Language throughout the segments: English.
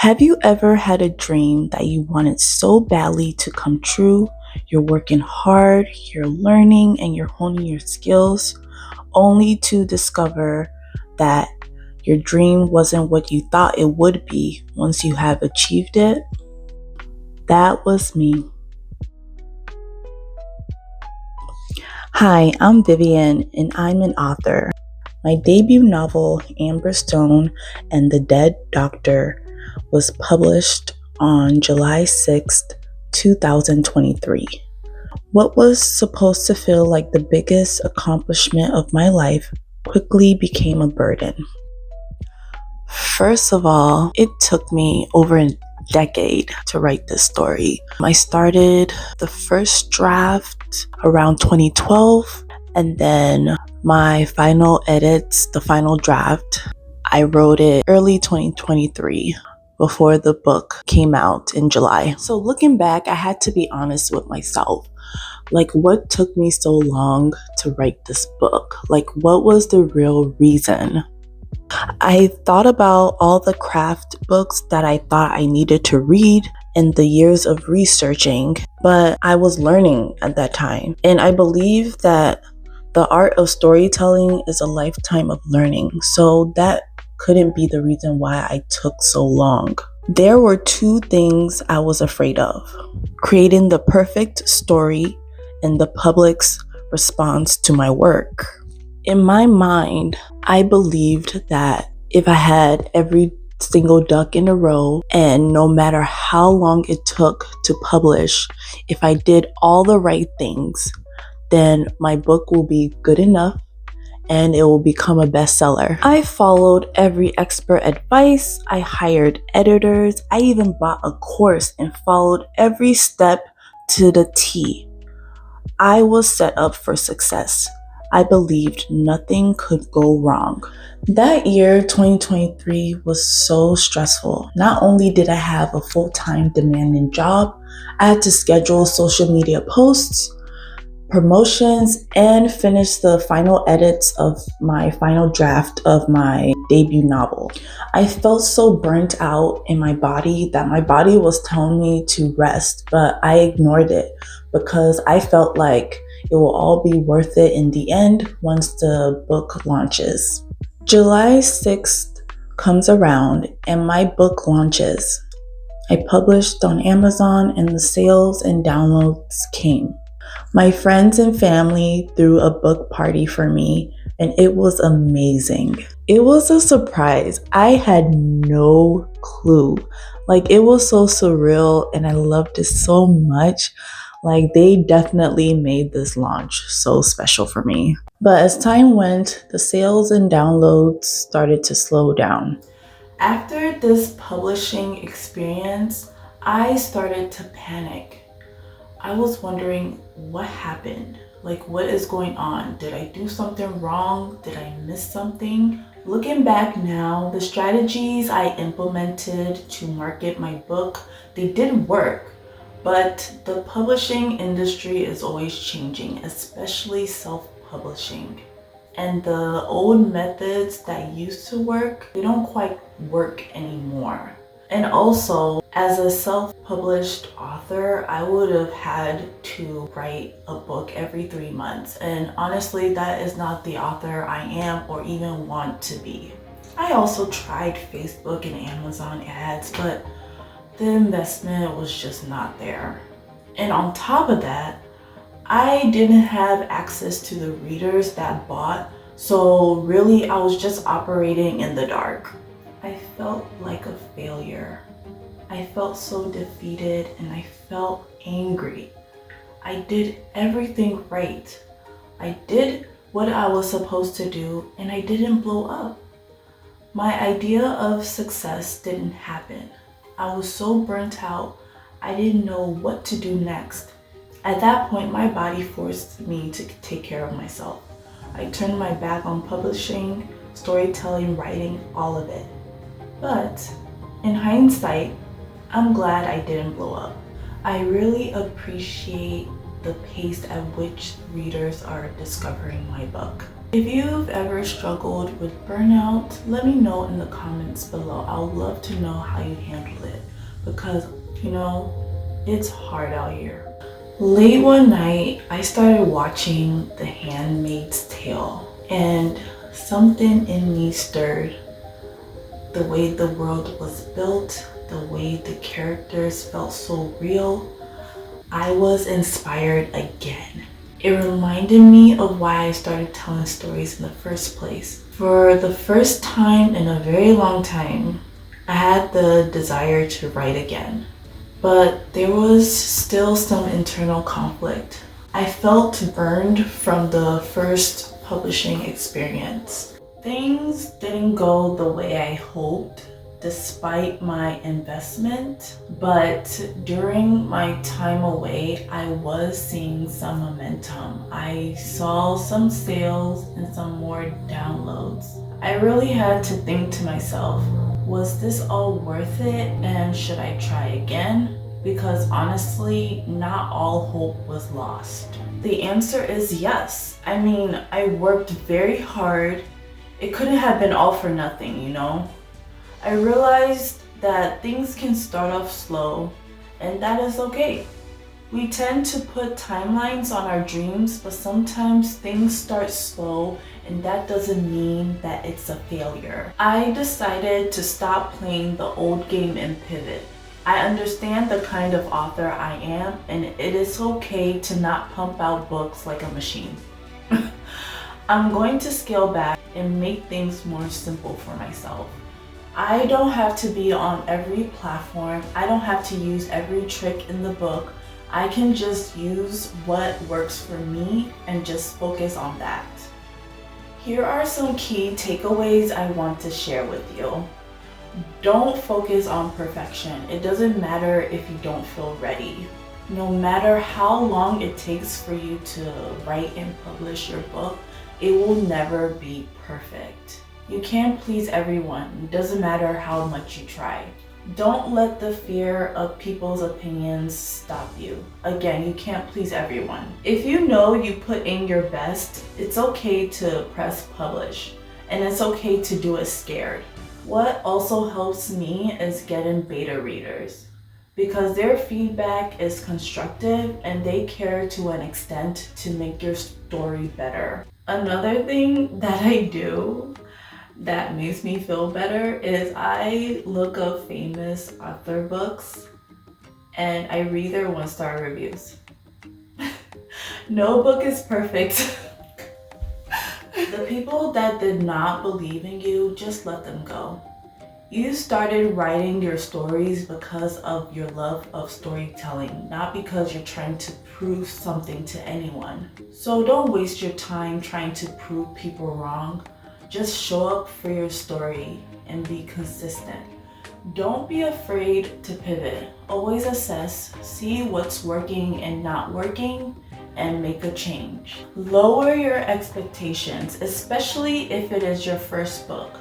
Have you ever had a dream that you wanted so badly to come true? You're working hard, you're learning, and you're honing your skills, only to discover that your dream wasn't what you thought it would be once you have achieved it? That was me. Hi, I'm Vivian, and I'm an author. My debut novel, Amber Stone and the Dead Doctor, was published on July 6th, 2023. What was supposed to feel like the biggest accomplishment of my life quickly became a burden. First of all, it took me over a decade to write this story. I started the first draft around 2012, and then my final edits, the final draft, I wrote it early 2023 before the book came out in July. So looking back, I had to be honest with myself. What took me so long to write this book? What was the real reason? I thought about all the craft books that I thought I needed to read and the years of researching, but I was learning at that time. And I believe that the art of storytelling is a lifetime of learning. So that couldn't be the reason why I took so long. There were two things I was afraid of: creating the perfect story and the public's response to my work. In my mind, I believed that if I had every single duck in a row, and no matter how long it took to publish, if I did all the right things, then my book will be good enough and it will become a bestseller. I followed every expert advice, I hired editors, I even bought a course and followed every step to the T. I was set up for success. I believed nothing could go wrong. That year, 2023, was so stressful. Not only did I have a full-time demanding job, I had to schedule social media posts, promotions, and finish the final edits of my final draft of my debut novel. I felt so burnt out in my body that my body was telling me to rest, but I ignored it because I felt like it will all be worth it in the end once the book launches. July 6th comes around and my book launches. I published on Amazon and the sales and downloads came. My friends and family threw a book party for me, and it was amazing. It was a surprise. I had no clue. It was so surreal, and I loved it so much. They definitely made this launch so special for me. But as time went, the sales and downloads started to slow down. After this publishing experience, I started to panic. I was wondering what happened. What is going on? Did I do something wrong? Did I miss something? Looking back now, the strategies I implemented to market my book, they did work. But the publishing industry is always changing, especially self-publishing. And the old methods that used to work, they don't quite work anymore. And also, as a self-published author, I would have had to write a book every 3 months. And honestly, that is not the author I am or even want to be. I also tried Facebook and Amazon ads, but the investment was just not there. And on top of that, I didn't have access to the readers that bought, so really I was just operating in the dark. I felt like a failure. I felt so defeated and I felt angry. I did everything right. I did what I was supposed to do and I didn't blow up. My idea of success didn't happen. I was so burnt out, I didn't know what to do next. At that point, my body forced me to take care of myself. I turned my back on publishing, storytelling, writing, all of it. But in hindsight, I'm glad I didn't blow up. I really appreciate the pace at which readers are discovering my book. If you've ever struggled with burnout, let me know in the comments below. I would love to know how you handle it because, it's hard out here. Late one night, I started watching The Handmaid's Tale and something in me stirred. The way the world was built, the way the characters felt so real, I was inspired again. It reminded me of why I started telling stories in the first place. For the first time in a very long time, I had the desire to write again. But there was still some internal conflict. I felt burned from the first publishing experience. Things didn't go the way I hoped despite my investment, but during my time away, I was seeing some momentum. I saw some sales and some more downloads. I really had to think to myself, was this all worth it and should I try again? Because honestly, not all hope was lost. The answer is yes. I worked very hard. It couldn't have been all for nothing, I realized that things can start off slow, and that is okay. We tend to put timelines on our dreams, but sometimes things start slow, and that doesn't mean that it's a failure. I decided to stop playing the old game and pivot. I understand the kind of author I am, and it is okay to not pump out books like a machine. I'm going to scale back and make things more simple for myself. I don't have to be on every platform. I don't have to use every trick in the book. I can just use what works for me and just focus on that. Here are some key takeaways I want to share with you. Don't focus on perfection. It doesn't matter if you don't feel ready. No matter how long it takes for you to write and publish your book, it will never be perfect. You can't please everyone. It doesn't matter how much you try. Don't let the fear of people's opinions stop you. Again, you can't please everyone. If you know you put in your best, it's okay to press publish, and it's okay to do it scared. What also helps me is getting beta readers, because their feedback is constructive and they care to an extent to make your story better. Another thing that I do that makes me feel better is I look up famous author books and I read their 1-star reviews. No book is perfect. The people that did not believe in you, just let them go. You started writing your stories because of your love of storytelling, not because you're trying to prove something to anyone. So don't waste your time trying to prove people wrong. Just show up for your story and be consistent. Don't be afraid to pivot. Always assess, see what's working and not working, and make a change. Lower your expectations, especially if it is your first book.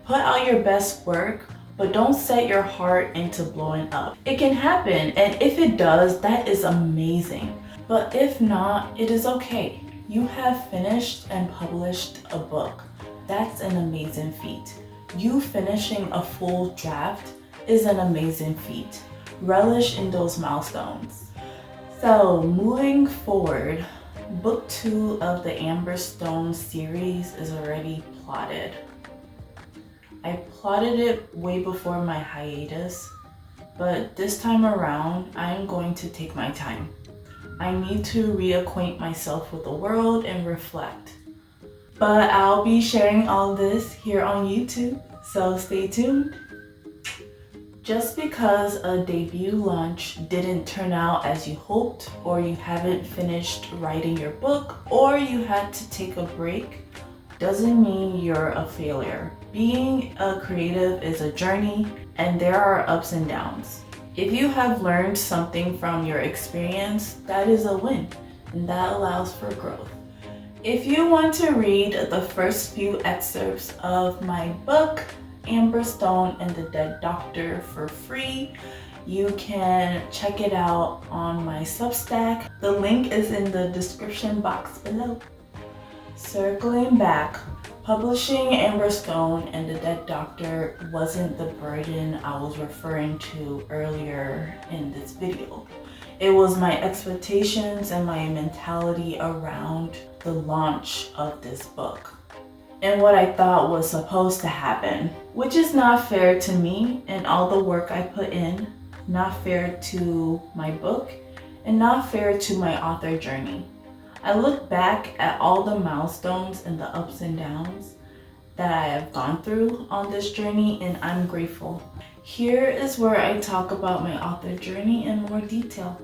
Put out your best work, but don't set your heart into blowing up. It can happen, and if it does, that is amazing. But if not, it is okay. You have finished and published a book. That's an amazing feat. You finishing a full draft is an amazing feat. Relish in those milestones. So moving forward, book 2 of the Amber Stone series is already plotted. I plotted it way before my hiatus, but this time around, I am going to take my time. I need to reacquaint myself with the world and reflect. But I'll be sharing all this here on YouTube, so stay tuned. Just because a debut launch didn't turn out as you hoped, or you haven't finished writing your book, or you had to take a break, doesn't mean you're a failure. Being a creative is a journey, and there are ups and downs. If you have learned something from your experience, that is a win, and that allows for growth. If you want to read the first few excerpts of my book, Amber Stone and the Dead Doctor, for free, you can check it out on my Substack. The link is in the description box below. Circling back, publishing Amber Stone and the Dead Doctor wasn't the burden I was referring to earlier in this video. It was my expectations and my mentality around the launch of this book and what I thought was supposed to happen, which is not fair to me and all the work I put in, not fair to my book, and not fair to my author journey. I look back at all the milestones and the ups and downs that I have gone through on this journey, and I'm grateful. Here is where I talk about my author journey in more detail.